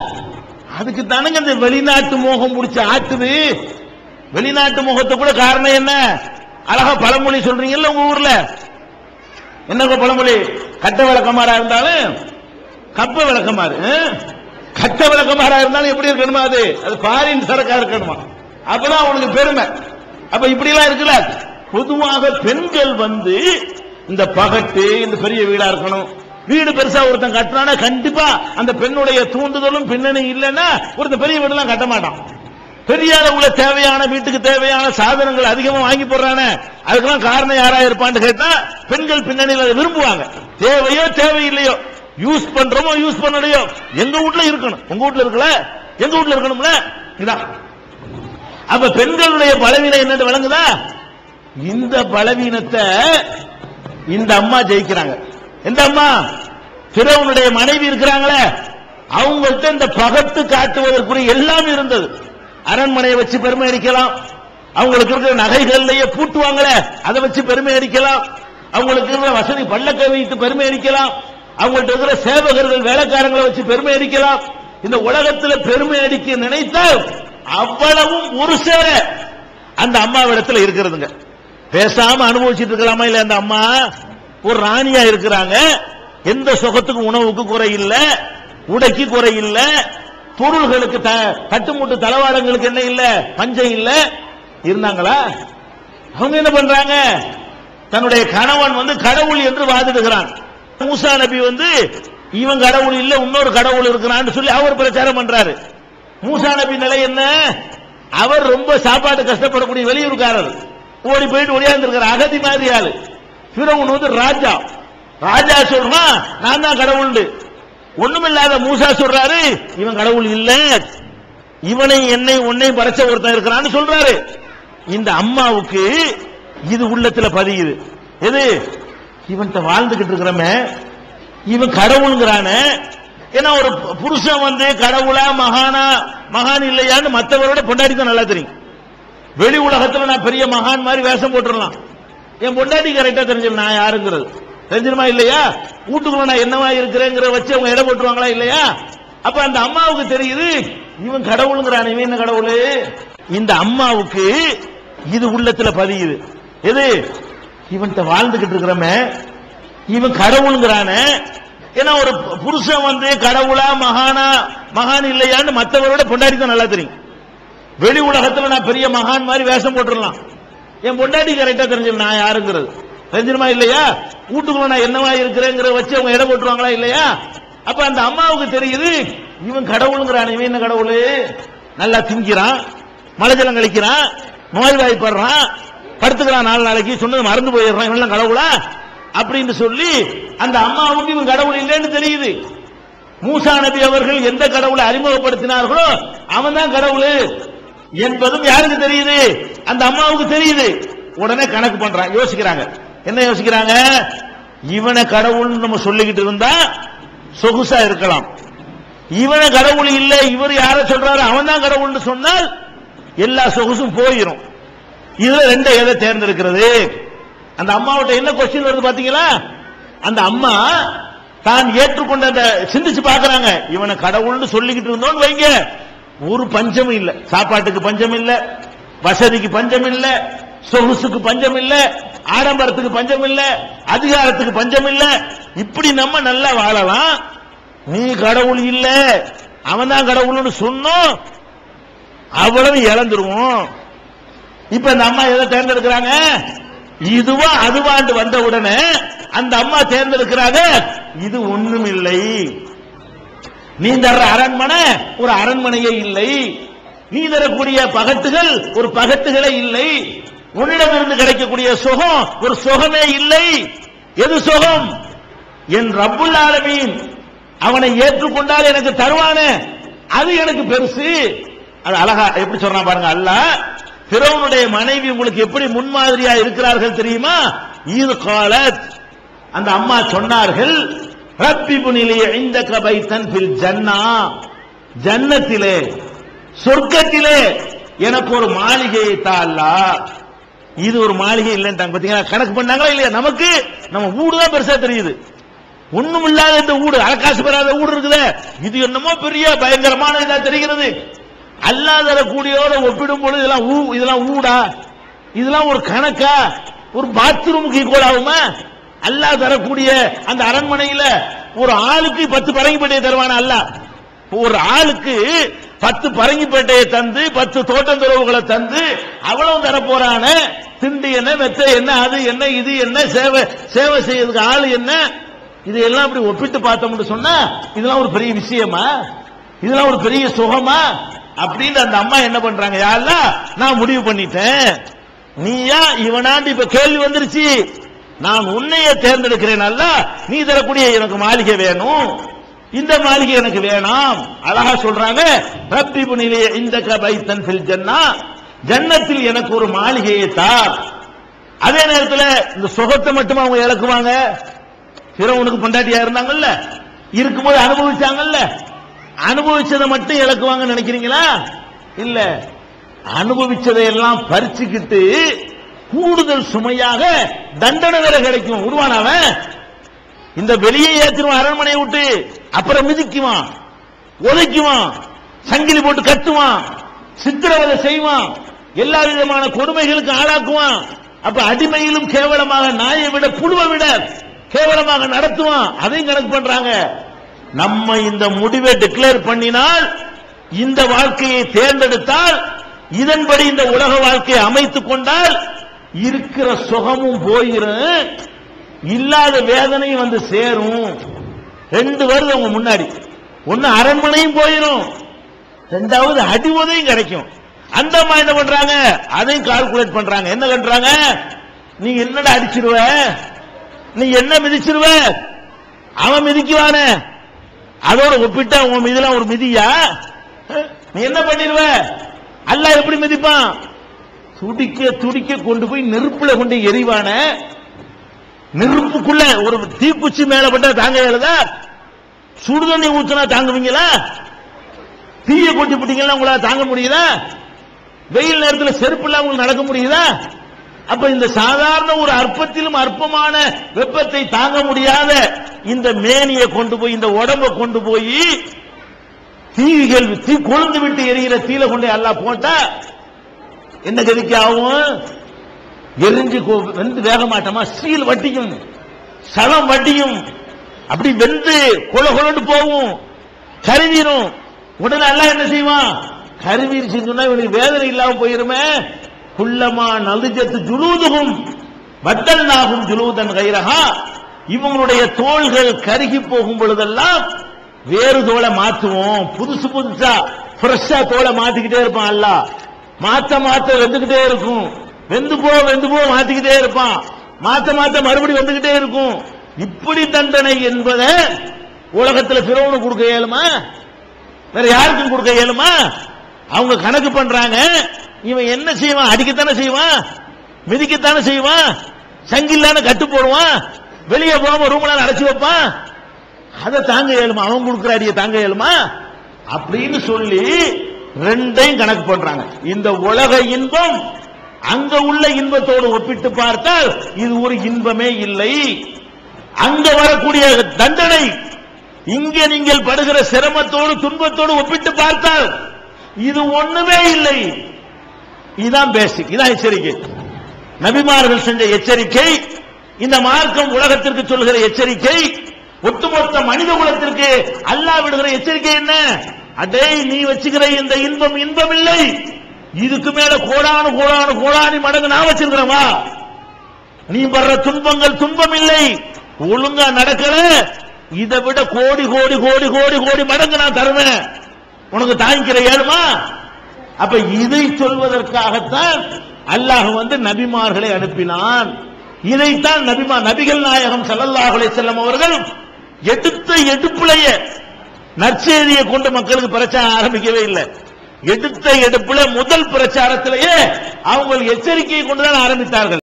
அதுக்கு தானுங்க இந்த வெளிநாட்டு மோகம் முடிச்சு ஆட்டுது. வெளிநாட்டு மோகத்தை கூட காரணம் என்ன? அழகா பழமொழி சொல்றீங்கல்ல உங்க ஊர்ல. என்னங்க பழமொழி? கட்ட விளக்கமாறா இருந்தாலும் கப்ப விளக்கமாறு, கட்ட விளக்கமாறா இருந்தாலும் எப்படி இருக்கணுமா? அது ஃபாரின் சரக்கா இருக்கணுமா? அப்பதான் அவனுக்கு பெருமை. அப்ப இப்படி எல்லாம் இருக்குல்ல. பொதுவாக பெண்கள் இந்த பகட்டு, இந்த பெரிய வீடா இருக்கணும். வீடு பெருசா ஒருத்தன் கட்டினா கண்டிப்பா அந்த பெண்ணுடைய தூண்டுதலும் பின்னணி இல்லைன்னா ஒருத்தன் பெரிய வீடு எல்லாம் கட்ட மாட்டான். பெரிய அளவுல தேவையான வீட்டுக்கு தேவையான சாதனங்கள் அதிகமா வாங்கி போடுறானே, அதுக்கெல்லாம் காரணம் யாரா இருப்பான்னு கேட்டா பெண்கள் பின்னணியில் அதை விரும்புவாங்க. தேவையோ தேவையில்லையோ, யூஸ் பண்றோமோ யூஸ் பண்ணலையோ, எங்க வீட்டுல இருக்கணும். உங்க வீட்டுல இருக்கல, எங்க வீட்டுல இருக்கணும்ல. இதான் அப்ப பெண்களுடைய பலவீனம் என்னன்னு விளங்குதா? இந்த பலவீனத்தை இந்த அம்மா ஜெயிக்கிறாங்க. எந்த அம்மா? ஃபிரௌனுடைய மனைவி இருக்கிறாங்களே, அவங்கள்ட்ட இந்த பகட்டு காட்டுவதற்குரிய எல்லாம் இருந்தது. அரண்மனையை வச்சு பெருமை அடிக்கலாம், அவங்களுக்கு இருக்கிற நகைகள்லயே பூட்டுவாங்களே அதை வச்சு பெருமை அடிக்கலாம், அவங்களுக்கு இருக்கிற வசதி பல்லக்கை வைத்து பெருமை அடிக்கலாம், அவங்கள்ட்ட இருக்கிற சேவகர்கள் வேலைக்காரங்களை வச்சு பெருமை அடிக்கலாம். இந்த உலகத்தில் பெருமை அடிக்க நினைத்தால் அவ்வளவும் ஒரு சேர அந்த அம்மாவிடத்தில் இருக்கிறதுங்க. பேசாம அனுபவிச்சுட்டு இருக்கலாமா இல்ல? அந்த அம்மா ஒரு ராணியா இருக்கிறாங்க. எந்த சுகத்துக்கும் உணவுக்கு குறை இல்ல, உடைக்கு குறை இல்ல, பொருள்களுக்கு தட்டுமுட்டு தளவாடங்களுக்கு என்ன இல்ல, பஞ்சம் இல்ல. இருந்தாங்களா? அவங்க என்ன பண்றாங்க? தன்னுடைய கணவன் கடவுள் என்று வாதிடுகிறான். மூசா நபி இவன் கடவுள் இல்ல, இன்னொரு கடவுள் இருக்கிறான்னு சொல்லி அவர் பிரச்சாரம் பண்றாரு. மூசா நபி நிலை என்ன? அவர் ரொம்ப சாப்பாடு கஷ்டப்படக்கூடிய வெளியூர்காரர், ஓடி போயிட்டு ஒளியாந்துருக்கார். அகதி மாதிரி ஆளு. ஃபிரௌன் ராஜா. ராஜா சொல்றான் நான் தான் கடவுள். ஒண்ணுமில்லாத மூசா சொல்றாரு இவன் கடவுள் இல்ல, இவனை என்னை உன்னை படைச்ச ஒருத்தன் இருக்கிறான்னு சொல்றாரு. இந்த அம்மாவுக்கு இது உள்ளத்துல பதியுது. எது? இவன்கிட்ட வாழ்ந்துகிட்டு இருக்கிறமே, இவன் கடவுள்ங்கிறான. ஏன்னா ஒரு புருஷன் கடவுளா மகான் இல்லையான்னு மற்றவரோட பொண்டாட்டி தான் நல்லா தெரியும். வெளி உலகத்துல நான் பெரிய மகான் மாதிரி வேஷம் போட்டுடலாம், என் பொண்டாட்டி கரெக்டா தெரிஞ்சிடும் நான் யாருங்கிறது. தெரிஞ்சிருமா இல்லையா? வீட்டுக்குள்ள நான் என்னவா இருக்கிறேங்கிற வச்சு அவங்க இடம் போட்டுருவாங்களா இல்லையா? அப்ப அந்த அம்மாவுக்கு தெரியுது இவன் கடவுளுங்கிறான். இவன் என்ன கடவுள்? இந்த அம்மாவுக்கு இது உள்ளத்துல பதியுது. எது? இவன்கிட்ட வாழ்ந்துகிட்டு இருக்கிறமே, இவன் கடவுளுங்கிறான. ஏன்னா ஒரு புருஷன் கடவுளா மகான் இல்லையான்னு மற்றவரோட பொண்டாட்டி தான் நல்லா தெரியும். வெளி உலகத்துல நான் பெரிய மகான் மாதிரி வேஷம் போட்டுடலாம், என் பொண்டாட்டி கரெக்டா தெரிஞ்சிடும் நான் யாருங்கிறது. தெரிஞ்சிருமா இல்லையா? வீட்டுக்குள்ள நான் என்னவா இருக்கிறேங்கிற வச்சு அவங்க இடம் போட்டுருவாங்களா இல்லையா? அப்ப அந்த அம்மாவுக்கு தெரியுது இவன் கடவுளுங்கிறான். இவன் என்ன கடவுள்? நல்லா திங்கிறான், மலைஜலம் கழிக்கிறான், நோய்வாய்ப்படுறான், படுத்துக்கிறான், 4 நாளைக்கு சொன்னது மறந்து போயிடுறான், இவன் கடவுளா அப்படின்னு சொல்லி அந்த அம்மாவுக்கு இவன் கடவுள் இல்லைன்னு தெரியுது. மூசா நபி அவர்கள் எந்த கடவுளை அறிமுகப்படுத்தினார்களோ அவன் தான் கடவுள் என்பதும் யாருக்கு தெரியுது? அந்த அம்மாவுக்கு தெரியுது. உடனே கணக்கு பண்றாங்க, யோசிக்கிறாங்க. என்ன யோசிக்கிறாங்க? இவனை கடவுள் நம்ம சொல்லிக்கிட்டு இருந்தா சொகுசா இருக்கலாம், இவனை கடவுள் இல்ல இவர் யார சொல்றாரு அவன் தான் கடவுள்னு சொன்னால் எல்லா சொகுசும் போயிடும். இதுல ரெண்டு எதை தேர்ந்தெடுக்கிறது? அந்த அம்மாவிட்ட என்ன கொஸ்டின் வருது பாத்தீங்களா? அந்த அம்மா தான் ஏற்றுக்கொண்ட சிந்திச்சு பாக்குறாங்க. இவனை கடவுள்னு சொல்லிக்கிட்டு இருந்தோன்னு வைங்க, ஒரு பஞ்சமும் இல்ல, சாப்பாட்டுக்கு பஞ்சம் இல்ல, வசதிக்கு பஞ்சம் இல்ல, சொகுசுக்கு பஞ்சம் இல்ல, ஆடம்பரத்துக்கு பஞ்சம் இல்ல, அதிகாரத்துக்கு பஞ்சம் இல்ல, இப்படி நம்ம நல்லா வாழலாம். நீ கடவுள் இல்ல அவன் தான் கடவுள்னு சொன்னோம், அவ்வளவு இழந்துருவோம். இப்ப இந்த அம்மா எதை தேர்ந்தெடுக்கிறாங்க? இதுவா அதுவாண்டு வந்த உடனே அந்த அம்மா தேர்ந்தெடுக்கிறாங்க இது ஒண்ணும் இல்லை, நீ தர்ற அரண்மனை ஒரு அரண்மனையே இல்லை, நீ தரக்கூடிய பகட்டுகள் ஒரு பகட்டுகளே இல்லை, உன்னிடமிருந்து கிடைக்கக்கூடிய சுகம் ஒரு சுகமே இல்லை. எது சுகம்? என் ரப்புல் ஆலமீன் அவனை ஏற்றுக்கொண்டால் எனக்கு தருவானே அது எனக்கு பெருசு. அது அழகா எப்படி சொல்றான் பாருங்க. அல்லாஹ் ஃபிரௌனுடைய மனைவி உங்களுக்கு எப்படி முன்மாதிரியா இருக்கிறார்கள் தெரியுமா? இது காலத், அந்த அம்மா சொன்னார்கள், ரப்பி புனிலி இந்தக பைத்தன் ஃபில் ஜன்னா, ஜன்னத்திலே சொர்க்கத்திலே எனக்கு ஒரு மாளிகையை தா அல்லாஹ். இது ஒரு மாளிகை இல்லைன்னு பாத்தீங்களா? கணக்கு பண்ணாங்களா இல்லையா? நமக்கு நம்ம வீடு தான் பெருசா தெரியுது. ஒண்ணும் இல்லாத இந்த ஊடு, அலக்காசு பெறாத ஊடு இருக்குது, இது என்னமோ பெரிய பயங்கரமான இதா தெரிகிறது. அல்லாஹ் தரக்கூடியோட ஒப்பிடும் பொழுது இதெல்லாம் ஊடா, இதெல்லாம் ஒரு கணக்கா, ஒரு பாத்ரூமுக்கு ஈக்குவல் ஆகுமா? அல்லாஹ் தரக்கூடிய அந்த அரண்மனையில ஒரு ஆளுக்கு 10 பரங்கிப்பேட்டையை தருவான அல்லாஹ். ஒரு ஆளுக்கு 10 பரங்கிப்பேட்டையை தந்து 10 தோட்டம் துறவுகளை தந்து அவ்வளவு தர போறான. திண்டு என்ன, மெத்த என்ன, அது என்ன, இது என்ன, சேவை செய்யறதுக்கு ஆளு என்ன, இதையெல்லாம் அப்படி ஒப்பிட்டு பார்த்தோம்னு சொன்னா இதெல்லாம் ஒரு பெரிய விஷயமா? இதெல்லாம் ஒரு பெரிய சுகமா? அப்படின்னு அந்த அம்மா என்ன பண்றாங்க, யா அல்லாஹ் நான் முடிவு பண்ணிட்டேன், நீயா இவனாண்டு இப்ப கேள்வி வந்துருச்சு, நான் உன்னையே தேர்ந்தெடுக்கிறேன் அல்லாஹ், நீ தரக்கூடிய எனக்கு மாளிகை வேணும், இந்த மாளிகை எனக்கு வேணாம். அழகா சொல்றாங்க, ரப்பி புனிலே இந்தக பைத்தன் ஃபில் ஜன்னா, ஜன்னத்தில் எனக்கு ஒரு மாளிகையை தார். அதே நேரத்தில் இந்த சுகத்தை மட்டும் அவங்க இழக்குவாங்க. ஃபிரௌனுக்கு பொண்டாட்டியா இருந்தாங்கல்ல, இருக்கும்போது அனுபவிச்சாங்கல்ல, அனுபவிச்சதை மட்டும் இழக்குவாங்கன்னு நினைக்கிறீங்களா? இல்ல, அனுபவிச்சதை எல்லாம் பறிச்சுக்கிட்டு கூடுதல் சுமையாக தண்டனை வேற கிடைக்கும். விடுவானவன் இந்த வெளியே ஏற்றிடுவான் அரண்மனையை விட்டு, அப்புறம் மிதிக்குவான், உதைக்குவான், சங்கிலி போட்டு கட்டுவான், சித்திரவதை செய்வான், எல்லா விதமான கொடுமைகளுக்கு ஆளாக்குவான். அப்ப அடிமையிலும் கேவலமாக, நாயை விட புழுவை விட கேவலமாக நடத்துவான். அதையும் கணக்கு பண்றாங்க. நம்ம இந்த முடிவை டிக்ளேர் பண்ணினால், இந்த வாழ்க்கையை தேர்ந்தெடுத்தால், இதன்படி இந்த உலக வாழ்க்கையை அமைத்துக் கொண்டால் இருக்கிற சுகமும் போயிரும், இல்லாத வேதனையும் வந்து சேரும். 2 வருது அவங்க முன்னாடி, ஒன்னு அரண்மனையும் போயிரும், 2வது அடி உதையும் கிடைக்கும். அந்த அம்மா என்ன பண்றாங்க, அதையும் கால்குலேட் பண்றாங்க. என்ன பண்றாங்க, நீ என்னடா அடிச்சிருவ, நீ என்ன மிதிச்சிருவ, அவன் மிதிக்குவான, அதோட ஒப்பிட்டா உன் மீதெல்லாம் ஒரு மிதியா? நீ என்ன பண்ணிடுவ? அல்லாஹ் எப்படி மிதிப்பான்? துடிக்க துடிக்க கொண்டு போய் நெருப்புல கொண்டு எரிவான. நெருப்புக்குள்ள ஒரு தீக்குச்சி மேல பட்டா தாங்க இயலுதா? சுடுதண்ணி ஊற்றினா தாங்குவீங்களா? தீய கொட்டி போட்டீங்கன்னா உங்களால தாங்க முடியுதா? வெயில் நேரத்தில் செருப்பு இல்லாம உங்களுக்கு நடக்க முடியுதா? அப்ப இந்த சாதாரண ஒரு அற்பத்திலும் அற்பமான வெப்பத்தை தாங்க முடியாத இந்த மேனியை கொண்டு போய், இந்த உடம்பை கொண்டு போய் தீகள் தீ கொழுந்து விட்டு எரிகிற தீல கொண்டு அல்லாஹ் போட்டா என்ன கதிக்கு ஆகும்? எரிஞ்சு வெந்து வேக மாட்டோமா? சீல் வட்டியும், சலம் வட்டியும், அப்படி வெந்து கொல கொலண்டு போகும், கருவீரும். உடனே அல்லாஹ் என்ன செய்வான்? கருவீர் சொன்னா இவனுக்கு வேதனை இல்லாம போயிருமே. குல்லமா நலிஜத்து ஜுலூதுகும் பத்தல்நாகும் ஜுலூதன் கைரஹா, இவங்களுடைய தோள்கள் கருகி போகும் பொழுதெல்லாம் வேறு தோலை மாற்றுவோம், புதுசு புதுசா ஃப்ரெஷ்ஷா தோலை மாத்திக்கிட்டே இருப்பான் அல்லாஹ். மாத்த மாத்த வெந்துகிட்டே இருக்கும், வெந்து போ மாத்திக்கிட்டே இருப்பான், மாத்த மாத்த மறுபடியும் வந்துகிட்டே இருக்கும். இப்படி தண்டனை என்பதை உலகத்தில் ஃபிரௌனுக்கு கொடுக்க இயலுமா? வேற யாருக்கும் கொடுக்க இயலுமா? அவங்க கணக்கு பண்றாங்க, இவன் என்ன செய்வான்? அடிக்கத்தானே செய்வான், மிதிக்கத்தானே செய்வான், சங்கில்லான கட்டு போடுவான், வெளியே போகாம ரூம்ல அடைச்சு வைப்பான். அதை தாங்க இயலுமா? அவன் கொடுக்கிற அடியை தாங்க இயலுமா? அப்படின்னு சொல்லி 2ஐயும் கணக்கு பண்றாங்க. இந்த உலக இன்பம் அங்க உள்ள இன்பத்தோடு ஒப்பிட்டு பார்த்தால் இது ஒரு இன்பமே இல்லை. அங்க வரக்கூடிய தண்டனை இங்கே நீங்கள் படுகிற சிரமத்தோடு துன்பத்தோடு ஒப்பிட்டு பார்த்தால் இது ஒண்ணுமே இல்லை. இதுதான் பேசிக், இதான் எச்சரிக்கை. நபிமார்கள் செஞ்ச எச்சரிக்கை, இந்த மார்க்கம் உலகத்திற்கு சொல்கிற எச்சரிக்கை, ஒட்டுமொத்த மனித குலத்திற்கு அல்லாஹ் விடுகிற எச்சரிக்கை என்ன? அடே, நீ வச்சுக்கிற இந்த இன்பம் இன்பம் இல்லை, இதுக்கு மேல கோடானு கோடானு கோடானி மடங்கு நான் வச்சிருக்கிறவா. நீ வர்ற துன்பங்கள் துன்பம் இல்லை, ஒழுங்கா நடக்கல, இதை விட கோடி கோடி கோடி கோடி கோடி மடங்கு நான் தருவேன், உனக்கு தாங்கிக்கிற ஏழுமா? அப்ப இதை சொல்வதற்காகத்தான் அல்லாஹ் நபிமார்களை அனுப்பினான். இதைத்தான் நபிகள் நாயகம் ஸல்லல்லாஹு அலைஹி வஸல்லம் அவர்கள் எடுத்த எடுப்பிலேயே நற்செய்தியை கொண்டு மக்களுக்கு பிரச்சாரம் ஆரம்பிக்கவே இல்லை. எடுத்த எடுப்புல முதல் பிரச்சாரத்திலேயே அவங்க எச்சரிக்கையை கொண்டுதான் ஆரம்பித்தார்கள்.